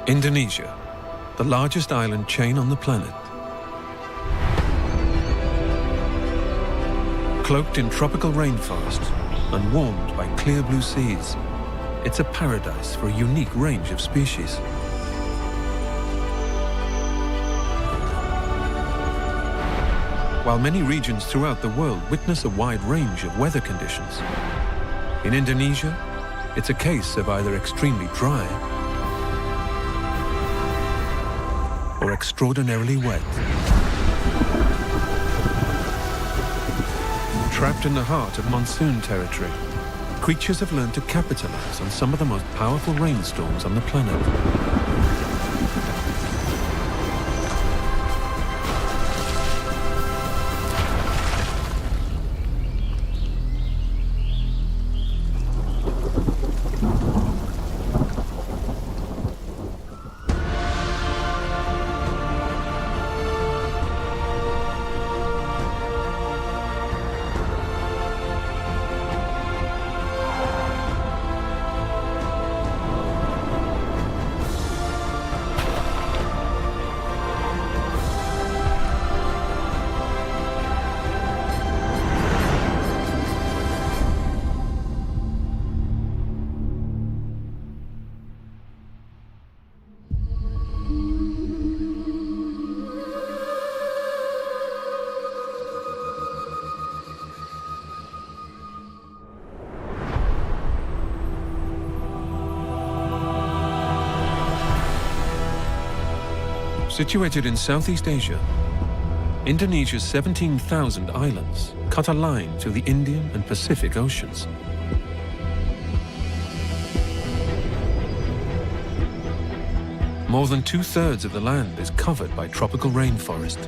Indonesia, the largest island chain on the planet. Cloaked in tropical rainforest and warmed by clear blue seas, it's a paradise for a unique range of species. While many regions throughout the world witness a wide range of weather conditions, in Indonesia, it's a case of either extremely dry or extraordinarily wet. Trapped in the heart of monsoon territory, creatures have learned to capitalize on some of the most powerful rainstorms on the planet. Situated in Southeast Asia, Indonesia's 17,000 islands cut a line through the Indian and Pacific Oceans. More than 2/3 of the land is covered by tropical rainforest.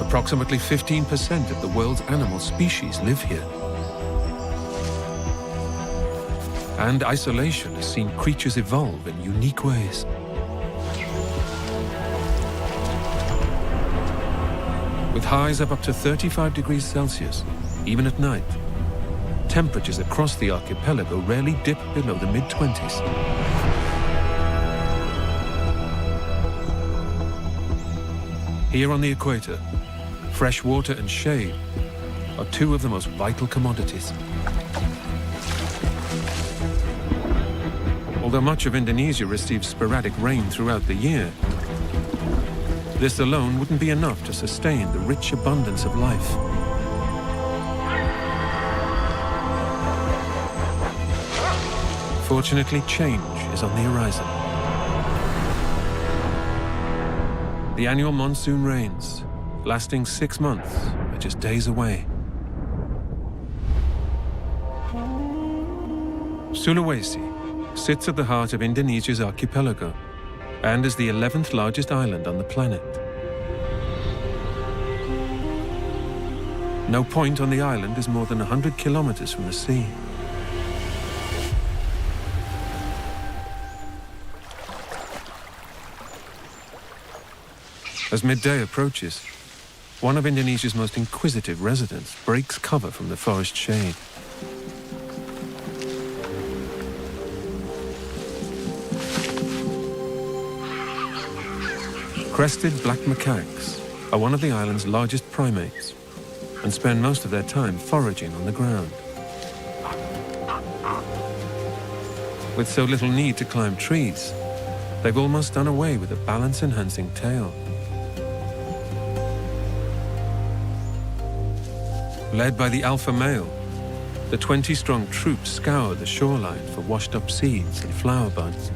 Approximately 15% of the world's animal species live here. And isolation has seen creatures evolve in unique ways. With highs of up to 35 degrees Celsius, even at night, temperatures across the archipelago rarely dip below the mid-20s. Here on the equator, fresh water and shade are two of the most vital commodities. Although much of Indonesia receives sporadic rain throughout the year, this alone wouldn't be enough to sustain the rich abundance of life. Fortunately, change is on the horizon. The annual monsoon rains, lasting 6 months, are just days away. Sulawesi sits at the heart of Indonesia's archipelago and is the 11th largest island on the planet. No point on the island is more than 100 kilometers from the sea. As midday approaches, one of Indonesia's most inquisitive residents breaks cover from the forest shade. Crested black macaques are one of the island's largest primates and spend most of their time foraging on the ground. With so little need to climb trees, they've almost done away with a balance-enhancing tail. Led by the alpha male, the 20-strong troop scour the shoreline for washed-up seeds and flower buds.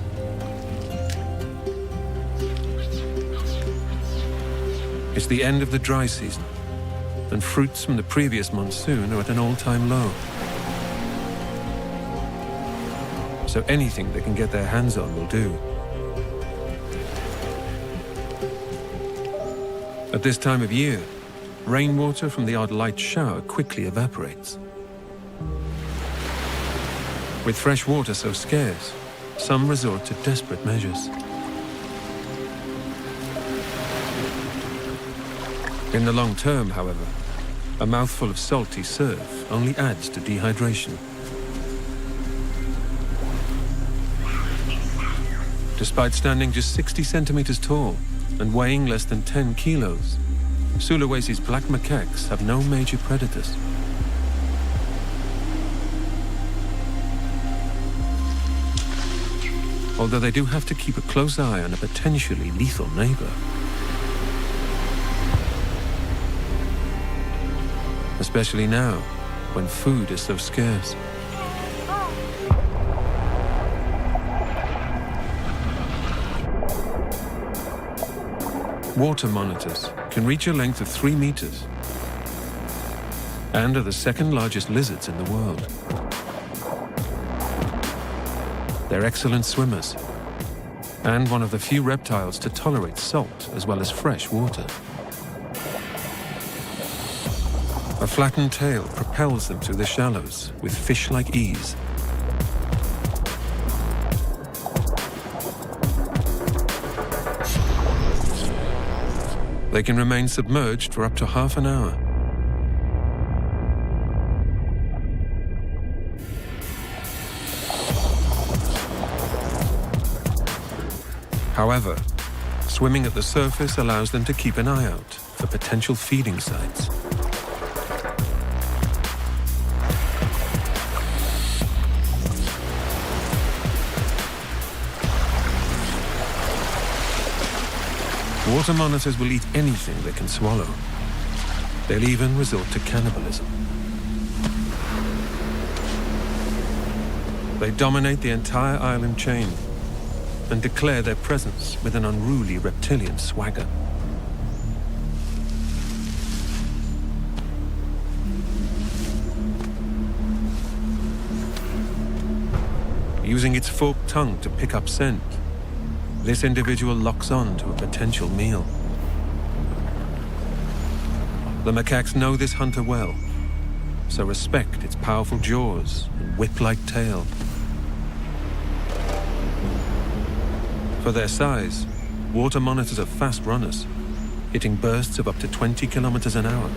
It's the end of the dry season, and fruits from the previous monsoon are at an all-time low. So anything they can get their hands on will do. At this time of year, rainwater from the odd light shower quickly evaporates. With fresh water so scarce, some resort to desperate measures. In the long term, however, A mouthful of salty surf only adds to dehydration. Despite standing just 60 centimeters tall and weighing less than 10 kilos, Sulawesi's black macaques have no major predators. Although they do have to keep a close eye on a potentially lethal neighbor. Especially now, when food is so scarce. Water monitors can reach a length of 3 meters and are the second largest lizards in the world. They're excellent swimmers and one of the few reptiles to tolerate salt as well as fresh water. A flattened tail propels them through the shallows with fish-like ease. They can remain submerged for up to half an hour. However, swimming at the surface allows them to keep an eye out for potential feeding sites. Water monitors will eat anything they can swallow. They'll even resort to cannibalism. They dominate the entire island chain and declare their presence with an unruly reptilian swagger. Using its forked tongue to pick up scent, this individual locks on to a potential meal. The macaques know this hunter well, so respect its powerful jaws and whip-like tail. For their size, water monitors are fast runners, hitting bursts of up to 20 kilometers an hour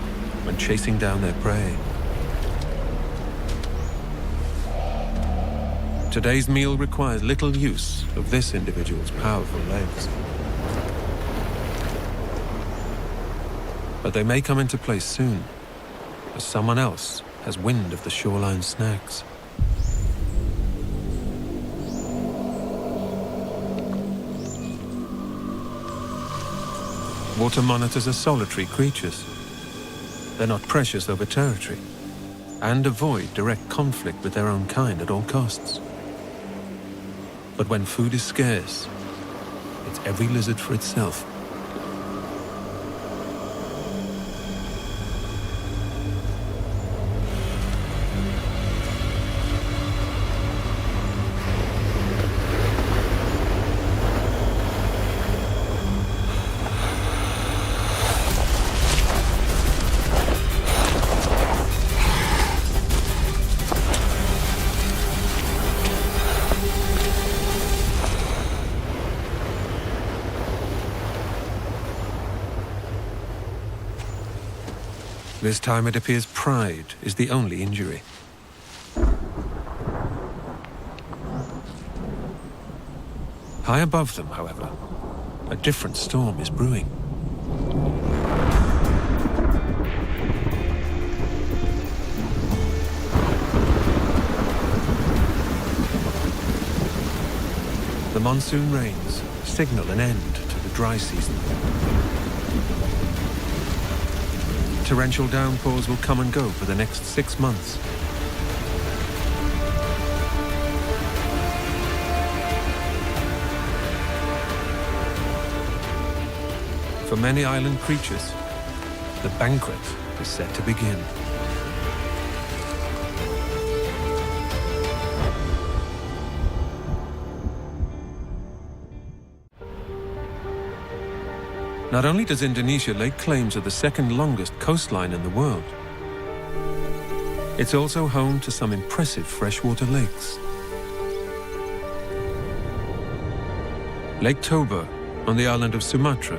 when chasing down their prey. Today's meal requires little use of this individual's powerful legs. But they may come into place soon, as someone else has wind of the shoreline snacks. Water monitors are solitary creatures. They're not precious over territory and avoid direct conflict with their own kind at all costs. But when food is scarce, it's every lizard for itself. This time it appears pride is the only injury. High above them, however, a different storm is brewing. The monsoon rains signal an end to the dry season. Torrential downpours will come and go for the next 6 months. For many island creatures, the banquet is set to begin. Not only does Indonesia lay claim to the second longest coastline in the world, it's also home to some impressive freshwater lakes. Lake Toba on the island of Sumatra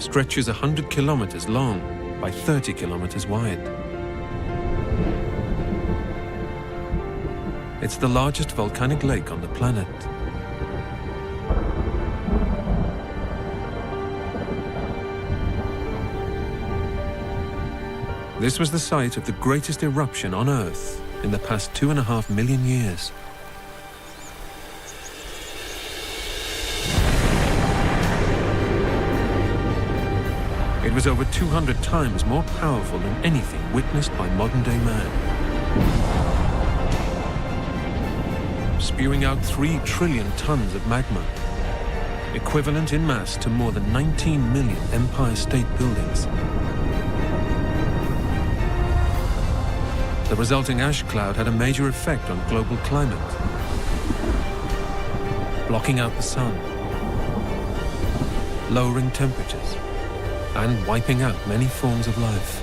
stretches 100 kilometers long by 30 kilometers wide. It's the largest volcanic lake on the planet. This was the site of the greatest eruption on Earth in the past 2.5 million years. It was over 200 times more powerful than anything witnessed by modern-day man. Spewing out 3 trillion tons of magma, equivalent in mass to more than 19 million Empire State Buildings. The resulting ash cloud had a major effect on global climate, blocking out the sun, lowering temperatures, and wiping out many forms of life.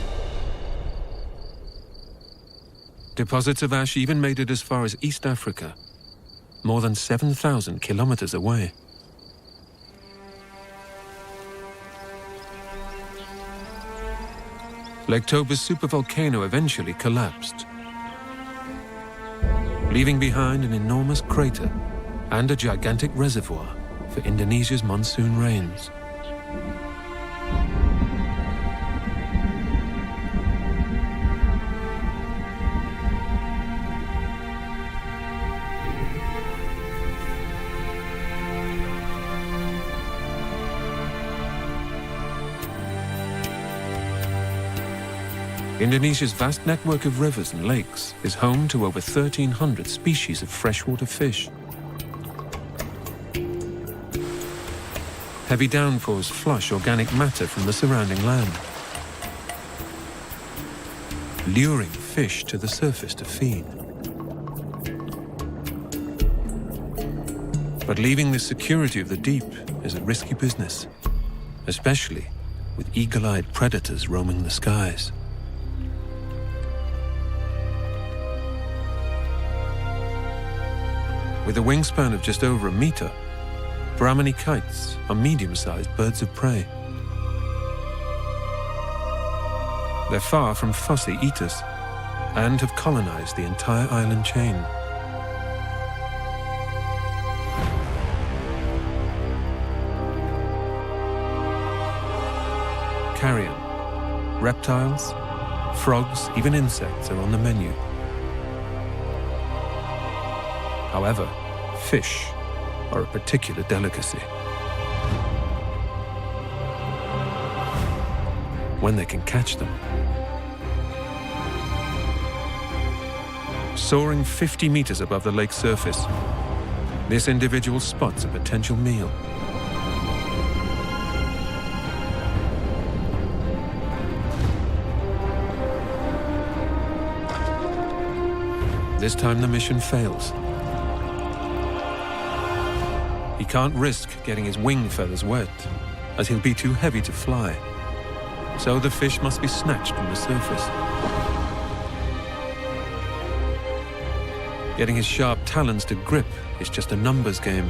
Deposits of ash even made it as far as East Africa, more than 7,000 kilometers away. Lake Toba's supervolcano eventually collapsed, leaving behind an enormous crater and a gigantic reservoir for Indonesia's monsoon rains. Indonesia's vast network of rivers and lakes is home to over 1,300 species of freshwater fish. Heavy downpours flush organic matter from the surrounding land, luring fish to the surface to feed. But leaving the security of the deep is a risky business, especially with eagle-eyed predators roaming the skies. With a wingspan of just over a meter, Brahminy kites are medium-sized birds of prey. They're far from fussy eaters and have colonized the entire island chain. Carrion, reptiles, frogs, even insects are on the menu. However, fish are a particular delicacy. When they can catch them. Soaring 50 meters above the lake's surface, this individual spots a potential meal. This time the mission fails. He can't risk getting his wing feathers wet, as he'll be too heavy to fly. So the fish must be snatched from the surface. Getting his sharp talons to grip is just a numbers game.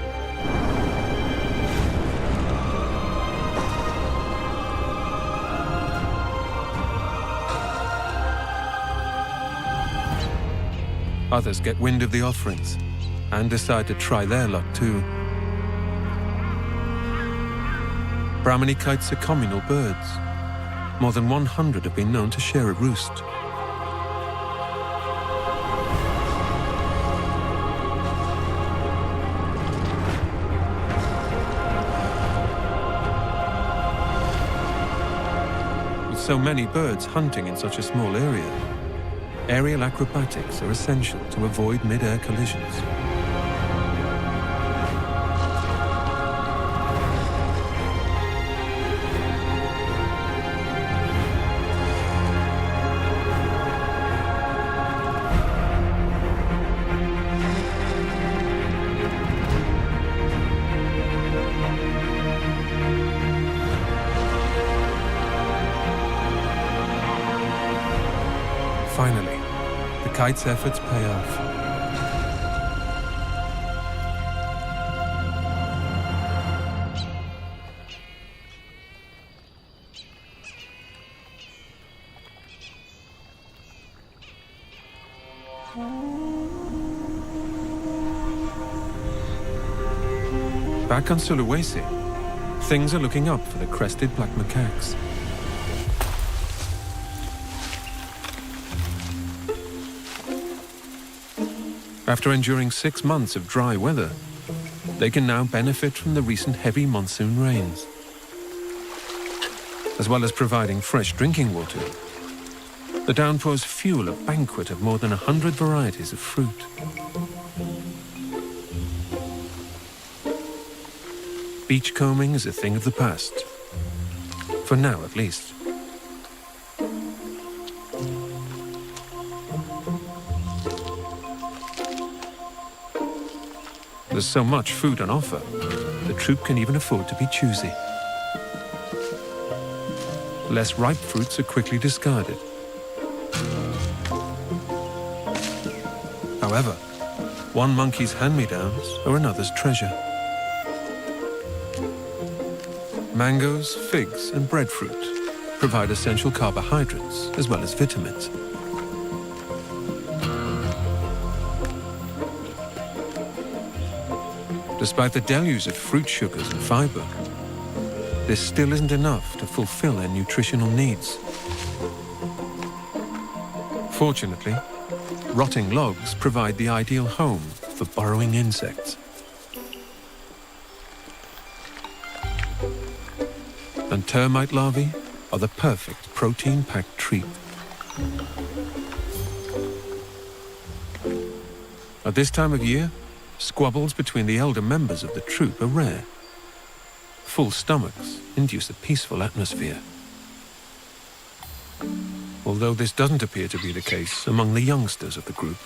Others get wind of the offerings and decide to try their luck too. Brahminy kites are communal birds. More than 100 have been known to share a roost. With so many birds hunting in such a small area, aerial acrobatics are essential to avoid mid-air collisions. Finally, the kite's efforts pay off. Back on Sulawesi, things are looking up for the crested black macaques. After enduring 6 months of dry weather, they can now benefit from the recent heavy monsoon rains. As well as providing fresh drinking water, the downpours fuel a banquet of more than 100 varieties of fruit. Beachcombing is a thing of the past, for now at least. There's so much food on offer, the troop can even afford to be choosy. Less ripe fruits are quickly discarded. However, one monkey's hand-me-downs are another's treasure. Mangoes, figs, and breadfruit provide essential carbohydrates as well as vitamins. Despite the deluge of fruit sugars and fiber, this still isn't enough to fulfill their nutritional needs. Fortunately, rotting logs provide the ideal home for burrowing insects. And termite larvae are the perfect protein-packed treat. At this time of year, squabbles between the elder members of the troop are rare. Full stomachs induce a peaceful atmosphere. Although this doesn't appear to be the case among the youngsters of the group.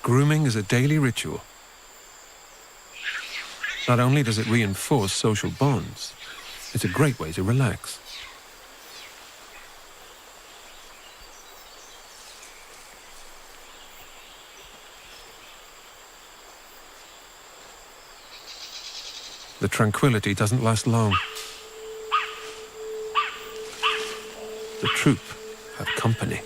Grooming is a daily ritual. Not only does it reinforce social bonds, it's a great way to relax. The tranquility doesn't last long. The troop have company.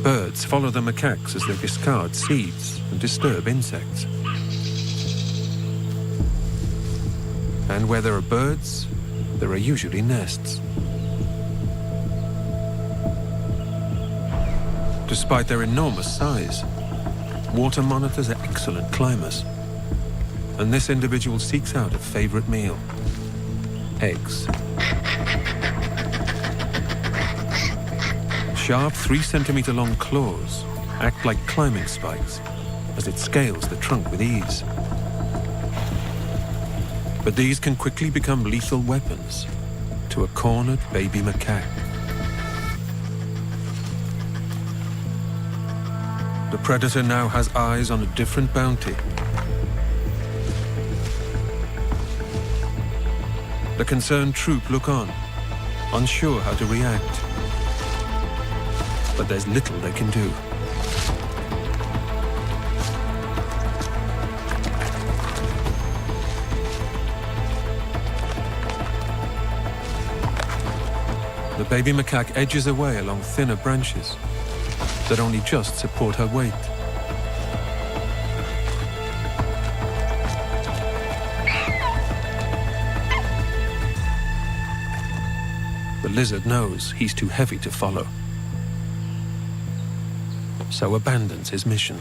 Birds follow the macaques as they discard seeds and disturb insects. And where there are birds, there are usually nests. Despite their enormous size, water monitors are excellent climbers. And this individual seeks out a favorite meal: eggs. Sharp 3-centimeter long claws act like climbing spikes as it scales the trunk with ease. But these can quickly become lethal weapons to a cornered baby macaque. The predator now has eyes on a different bounty. The concerned troop look on, unsure how to react. But there's little they can do. The baby macaque edges away along thinner branches that only just support her weight. The lizard knows he's too heavy to follow, so abandons his mission.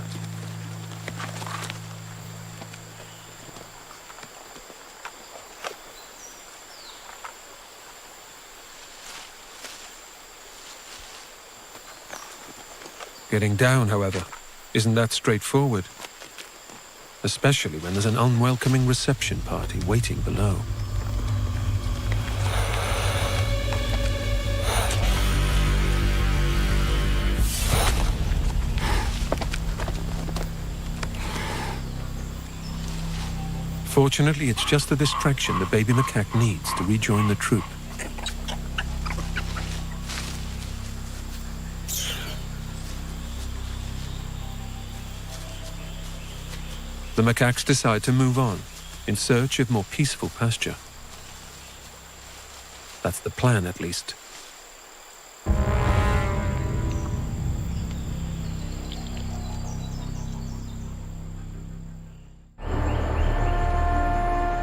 Getting down, however, isn't that straightforward, especially when there's an unwelcoming reception party waiting below. Fortunately, it's just the distraction the baby macaque needs to rejoin the troop. The macaques decide to move on in search of more peaceful pasture. That's the plan, at least.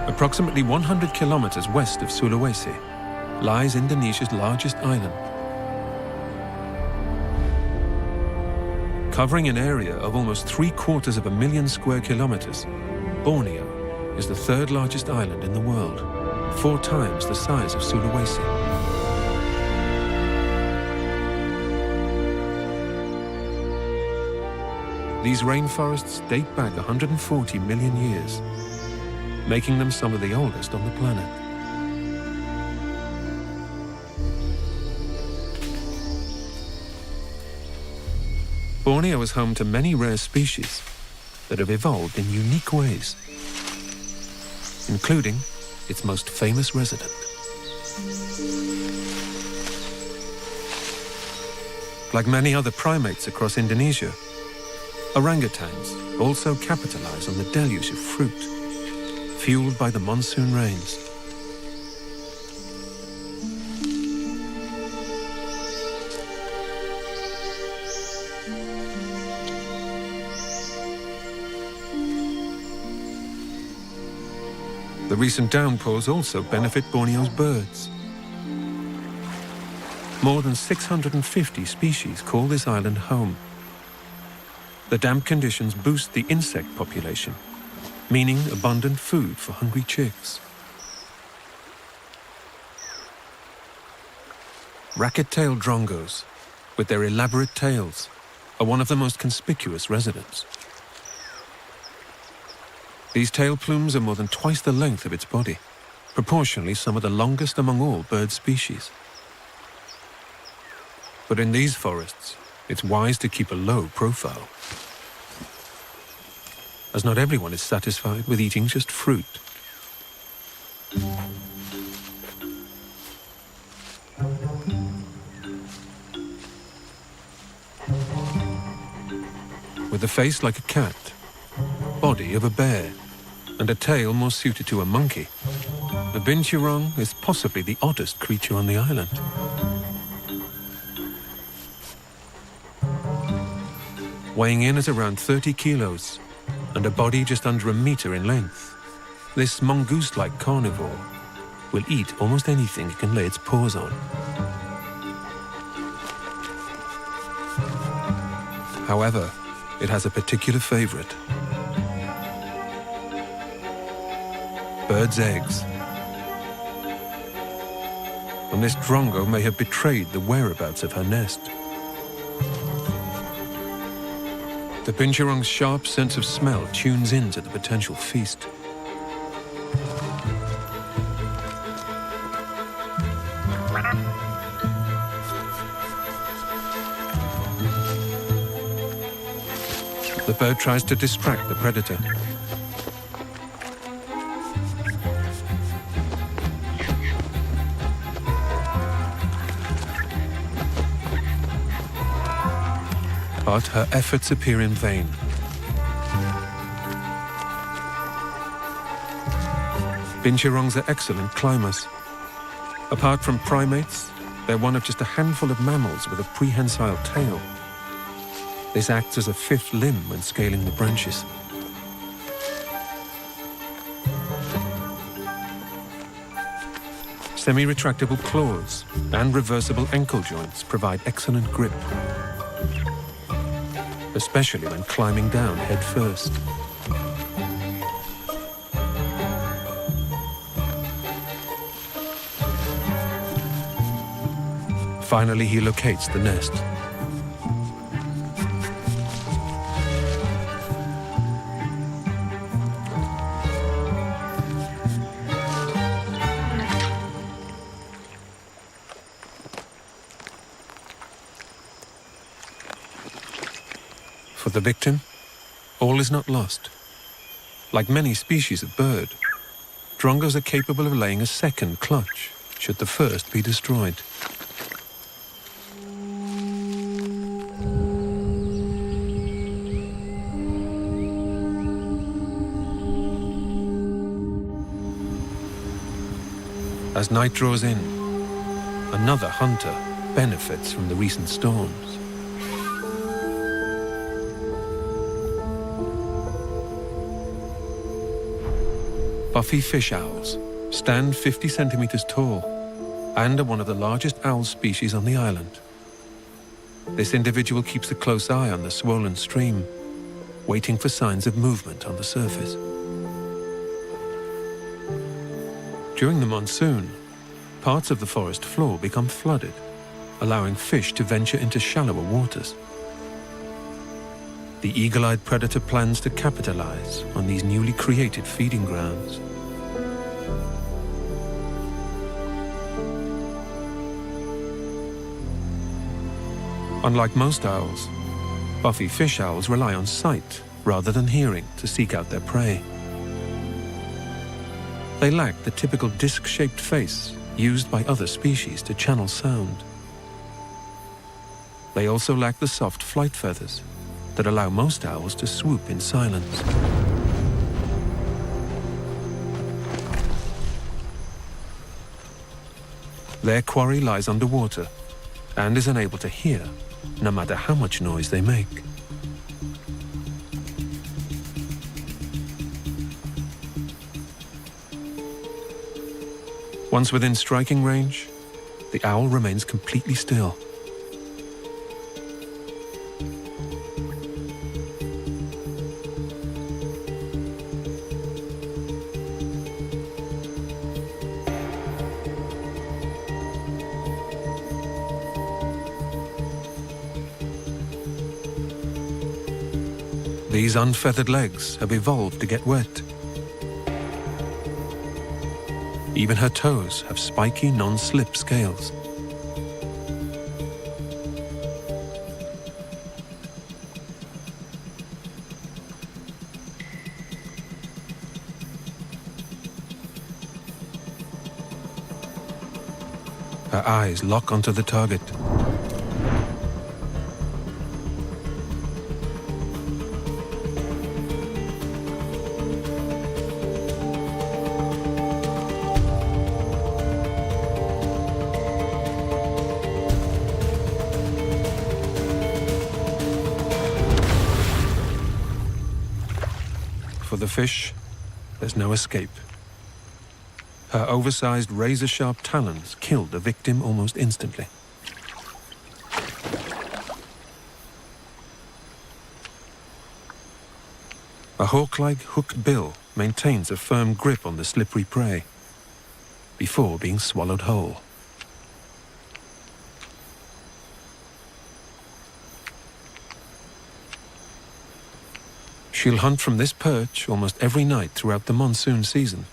Approximately 100 kilometers west of Sulawesi lies Indonesia's largest island. Covering an area of almost 750,000 square kilometers, Borneo is the third largest island in the world, 4 times the size of Sulawesi. These rainforests date back 140 million years, making them some of the oldest on the planet. Borneo is home to many rare species that have evolved in unique ways, including its most famous resident. Like many other primates across Indonesia, orangutans also capitalize on the deluge of fruit, fueled by the monsoon rains. The recent downpours also benefit Borneo's birds. More than 650 species call this island home. The damp conditions boost the insect population, meaning abundant food for hungry chicks. Racket-tailed drongos, with their elaborate tails, are one of the most conspicuous residents. These tail plumes are more than twice the length of its body, proportionally some of the longest among all bird species. But in these forests, it's wise to keep a low profile, as not everyone is satisfied with eating just fruit. With a face like a cat, body of a bear, and a tail more suited to a monkey, the binturong is possibly the oddest creature on the island. Weighing in at around 30 kilos and a body just under a meter in length, this mongoose-like carnivore will eat almost anything it can lay its paws on. However, it has a particular favorite: birds' eggs. And this drongo may have betrayed the whereabouts of her nest. The binturong's sharp sense of smell tunes into the potential feast. The bird tries to distract the predator. But her efforts appear in vain. Binturongs are excellent climbers. Apart from primates, they're one of just a handful of mammals with a prehensile tail. This acts as a fifth limb when scaling the branches. Semi-retractable claws and reversible ankle joints provide excellent grip, especially when climbing down head first. Finally, he locates the nest. For the victim, all is not lost. Like many species of bird, drongos are capable of laying a second clutch should the first be destroyed. As night draws in, another hunter benefits from the recent storms. Buffy fish owls stand 50 centimeters tall and are one of the largest owl species on the island. This individual keeps a close eye on the swollen stream, waiting for signs of movement on the surface. During the monsoon, parts of the forest floor become flooded, allowing fish to venture into shallower waters. The eagle-eyed predator plans to capitalize on these newly created feeding grounds. Unlike most owls, buffy fish owls rely on sight rather than hearing to seek out their prey. They lack the typical disc-shaped face used by other species to channel sound. They also lack the soft flight feathers that allow most owls to swoop in silence. Their quarry lies underwater and is unable to hear, no matter how much noise they make. Once within striking range, the owl remains completely still. These unfeathered legs have evolved to get wet. Even her toes have spiky, non-slip scales. Her eyes lock onto the target. For the fish, there's no escape. Her oversized razor-sharp talons kill the victim almost instantly. A hawk-like hooked bill maintains a firm grip on the slippery prey before being swallowed whole. She'll hunt from this perch almost every night throughout the monsoon season.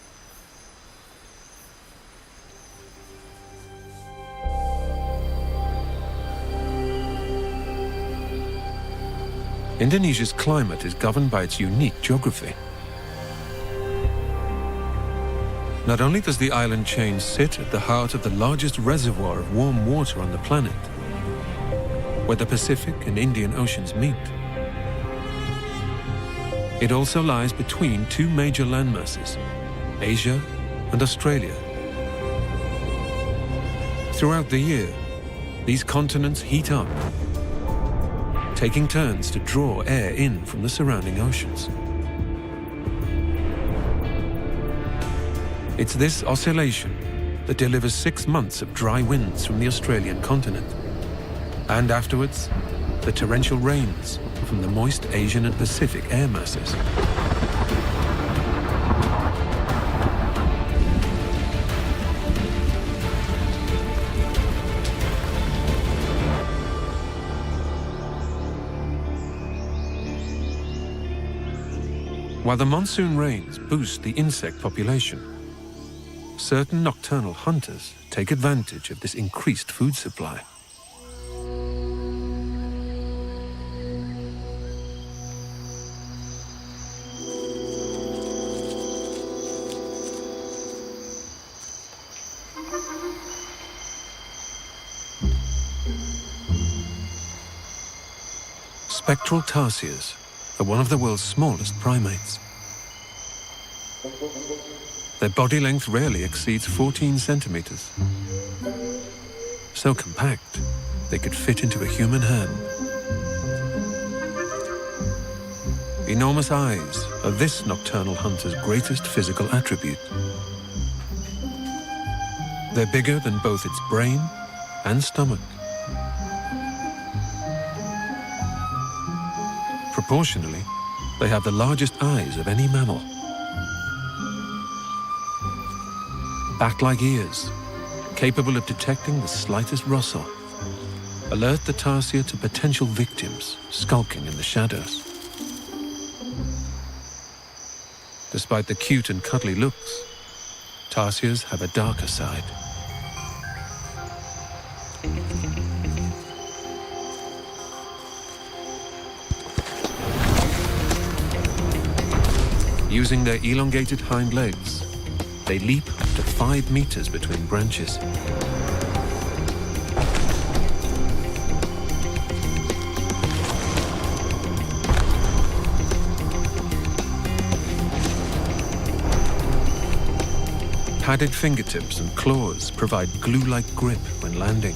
Indonesia's climate is governed by its unique geography. Not only does the island chain sit at the heart of the largest reservoir of warm water on the planet, where the Pacific and Indian Oceans meet, it also lies between two major landmasses, Asia and Australia. Throughout the year, these continents heat up, taking turns to draw air in from the surrounding oceans. It's this oscillation that delivers 6 months of dry winds from the Australian continent, and afterwards, the torrential rains from the moist Asian and Pacific air masses. While the monsoon rains boost the insect population, certain nocturnal hunters take advantage of this increased food supply. Spectral tarsiers are one of the world's smallest primates. Their body length rarely exceeds 14 centimeters. So compact, they could fit into a human hand. Enormous eyes are this nocturnal hunter's greatest physical attribute. They're bigger than both its brain and stomach. Proportionally, they have the largest eyes of any mammal. Bat-like ears, capable of detecting the slightest rustle, alert the tarsier to potential victims skulking in the shadows. Despite the cute and cuddly looks, tarsiers have a darker side. Using their elongated hind legs, they leap up to 5 meters between branches. Padded fingertips and claws provide glue-like grip when landing.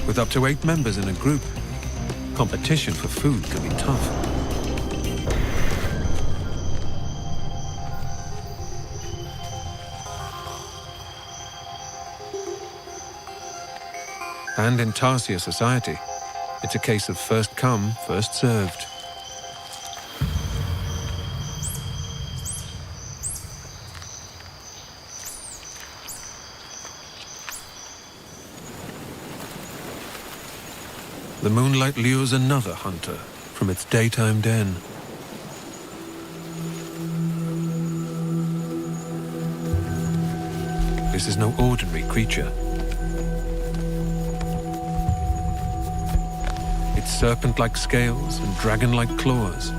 With up to 8 members in a group, competition for food can be tough. And in tarsier society, it's a case of first come, first served. The moonlight lures another hunter from its daytime den. This is no ordinary creature. Its serpent-like scales and dragon-like claws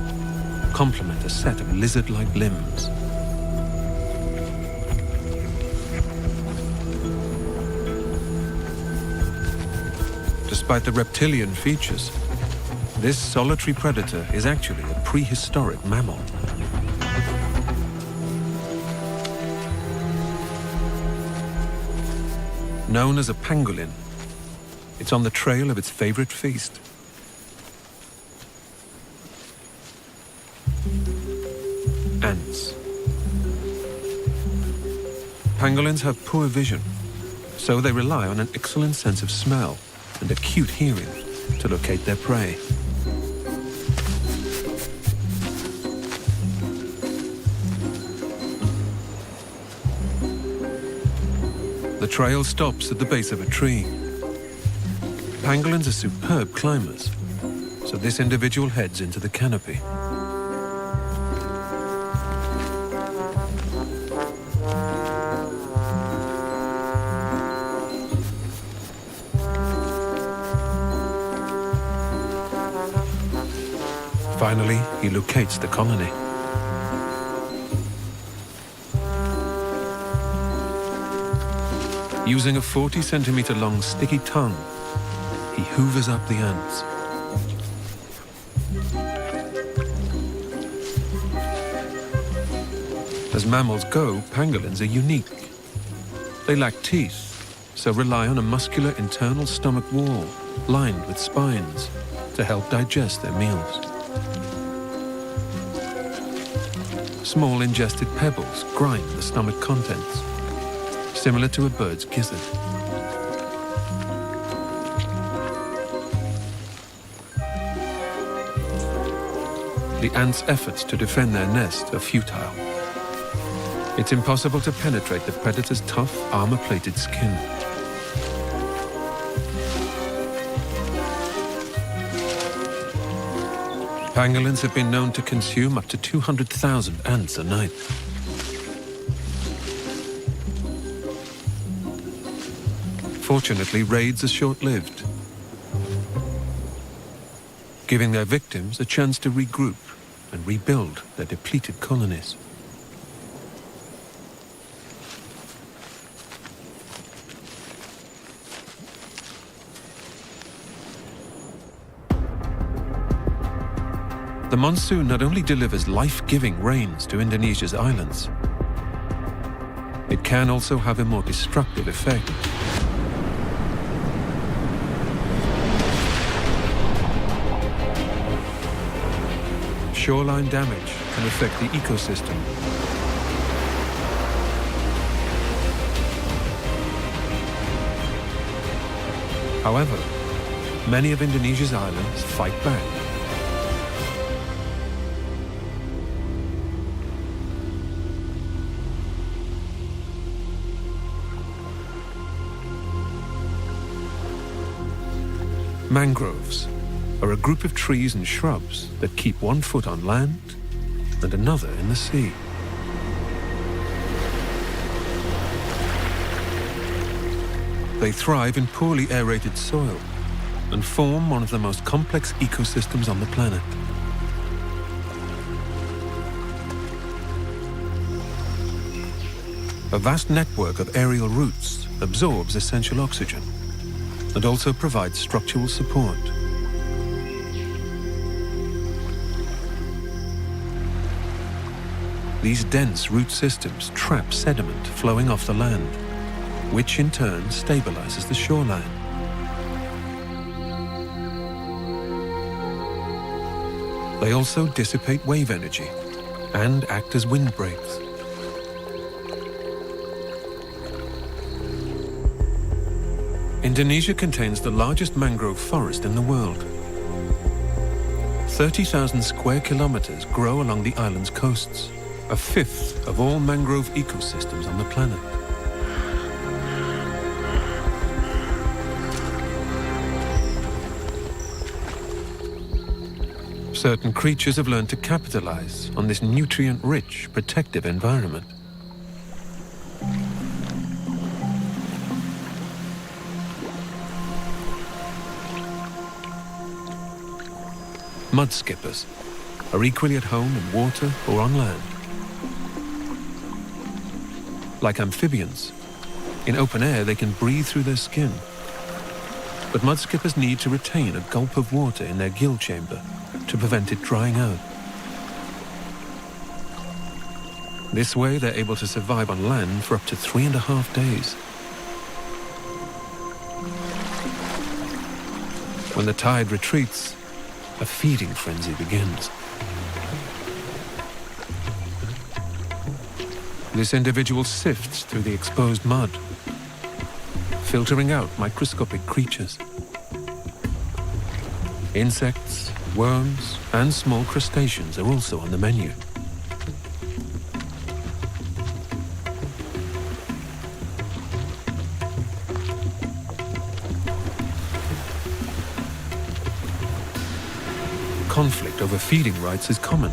complement a set of lizard-like limbs. Despite the reptilian features, this solitary predator is actually a prehistoric mammal. Known as a pangolin, it's on the trail of its favorite feast. Ants. Pangolins have poor vision, so they rely on an excellent sense of smell and acute hearing to locate their prey. The trail stops at the base of a tree. Pangolins are superb climbers, so this individual heads into the canopy. Finally, he locates the colony. Using a 40-centimeter-long sticky tongue, he hoovers up the ants. As mammals go, pangolins are unique. They lack teeth, so rely on a muscular internal stomach wall lined with spines to help digest their meals. Small ingested pebbles grind the stomach contents, similar to a bird's gizzard. The ants' efforts to defend their nest are futile. It's impossible to penetrate the predator's tough, armor-plated skin. Pangolins have been known to consume up to 200,000 ants a night. Fortunately, raids are short-lived, giving their victims a chance to regroup and rebuild their depleted colonies. The monsoon not only delivers life-giving rains to Indonesia's islands, it can also have a more destructive effect. Shoreline damage can affect the ecosystem. However, many of Indonesia's islands fight back. Mangroves are a group of trees and shrubs that keep one foot on land and another in the sea. They thrive in poorly aerated soil and form one of the most complex ecosystems on the planet. A vast network of aerial roots absorbs essential oxygen and also provides structural support. These dense root systems trap sediment flowing off the land, which in turn stabilizes the shoreline. They also dissipate wave energy and act as windbreaks. Indonesia contains the largest mangrove forest in the world. 30,000 square kilometers grow along the island's coasts, a fifth of all mangrove ecosystems on the planet. Certain creatures have learned to capitalize on this nutrient-rich, protective environment. Mud skippers are equally at home in water or on land. Like amphibians, in open air they can breathe through their skin. But mud skippers need to retain a gulp of water in their gill chamber to prevent it drying out. This way they're able to survive on land for up to 3.5 days. When the tide retreats, a feeding frenzy begins. This individual sifts through the exposed mud, filtering out microscopic creatures. Insects, worms, and small crustaceans are also on the menu. Conflict over feeding rights is common.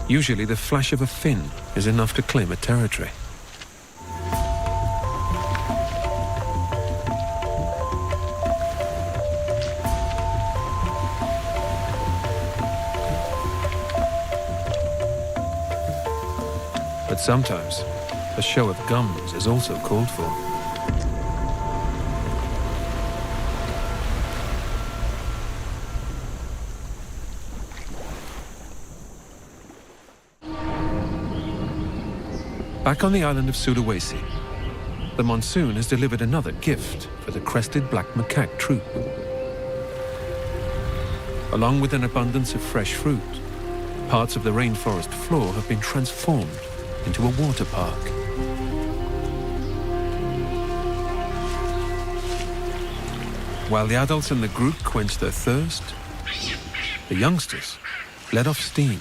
Usually the flash of a fin is enough to claim a territory. But sometimes a show of gums is also called for. Back on the island of Sulawesi, the monsoon has delivered another gift for the crested black macaque troop. Along with an abundance of fresh fruit, parts of the rainforest floor have been transformed into a water park. While the adults in the group quenched their thirst, the youngsters let off steam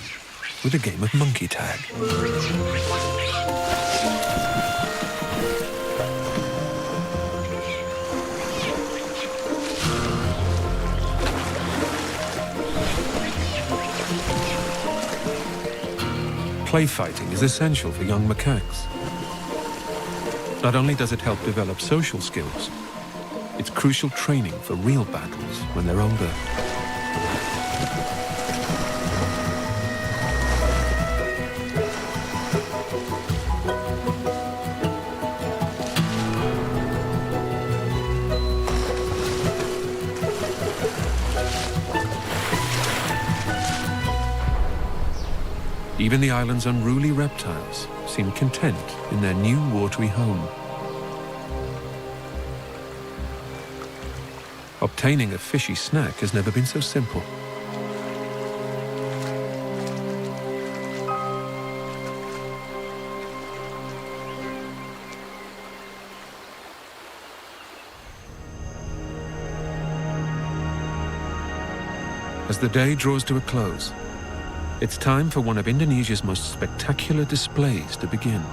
with a game of monkey tag. Play fighting is essential for young macaques. Not only does it help develop social skills, it's crucial training for real battles when they're older. Even the island's unruly reptiles seem content in their new watery home. Obtaining a fishy snack has never been so simple. As the day draws to a close, it's time for one of Indonesia's most spectacular displays to begin.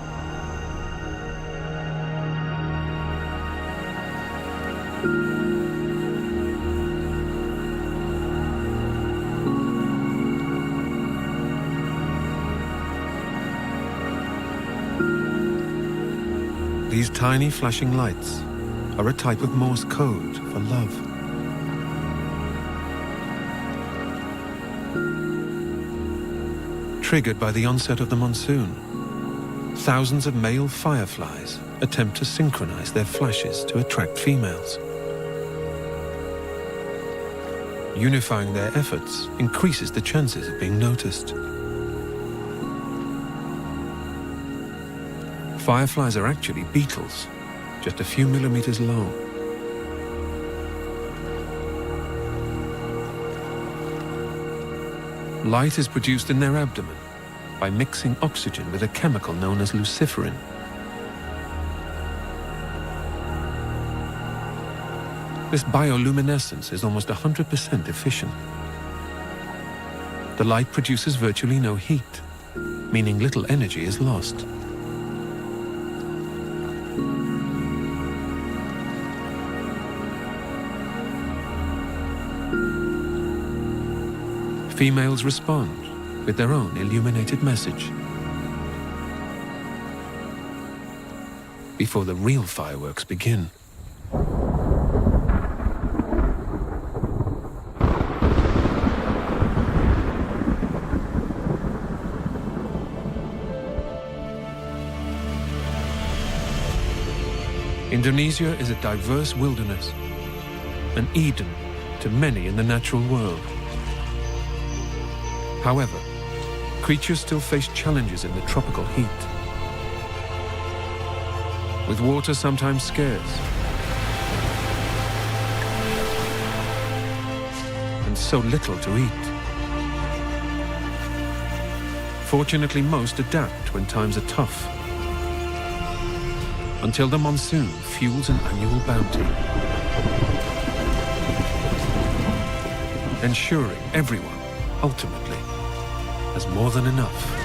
These tiny flashing lights are a type of Morse code for love. Triggered by the onset of the monsoon, thousands of male fireflies attempt to synchronize their flashes to attract females. Unifying their efforts increases the chances of being noticed. Fireflies are actually beetles, just a few millimeters long. Light is produced in their abdomen by mixing oxygen with a chemical known as luciferin. This bioluminescence is almost 100% efficient. The light produces virtually no heat, meaning little energy is lost. Females respond with their own illuminated message before the real fireworks begin. Indonesia is a diverse wilderness, an Eden to many in the natural world. However, creatures still face challenges in the tropical heat. With water sometimes scarce, and so little to eat. Fortunately, most adapt when times are tough, until the monsoon fuels an annual bounty, ensuring everyone ultimately has more than enough.